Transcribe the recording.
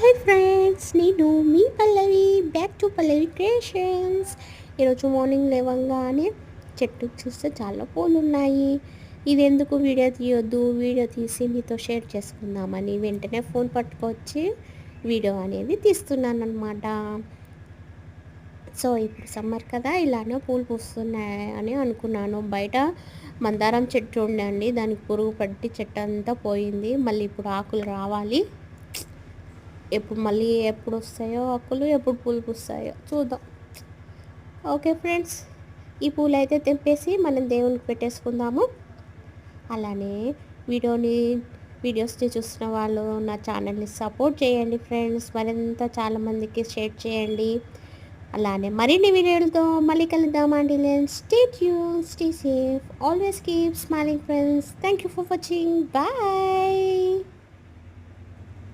Hi friends, నేను మీ Pallavi. Back to Pallavi creations. ఈరోజు మార్నింగ్ లేవగానే చెట్టుకు చూస్తే చాలా పూలు ఉన్నాయి. ఇది ఎందుకు వీడియో తీయొద్దు, వీడియో తీసి మీతో షేర్ చేసుకుందామని వెంటనే ఫోన్ పట్టుకొచ్చి వీడియో అనేది తీస్తున్నాను అనమాట. సో ఇప్పుడు సమ్మర్ కదా, ఇలానే పూలు పూస్తున్నాయి అని అనుకున్నాను. బయట మందారం చెట్టు ఉండండి, దానికి పురుగు పట్టి చెట్టు అంతా పోయింది. మళ్ళీ ఇప్పుడు ఆకులు రావాలి. ఎప్పుడు వస్తాయో ఆకులు, ఎప్పుడు పూలు పూస్తాయో చూద్దాం. ఓకే ఫ్రెండ్స్, ఈ పూలు అయితే తెంపేసి మనం దేవునికి పెట్టేసుకుందాము. అలానే వీడియోస్ని చూస్తున్న వాళ్ళు నా ఛానల్ని సపోర్ట్ చేయండి ఫ్రెండ్స్. మరింత చాలామందికి షేర్ చేయండి. అలానే మరిన్ని వీడియోలతో మళ్ళీ కలుద్దాం. అండి stay tune, stay safe, always keep smiling friends. Thank you for watching. Bye.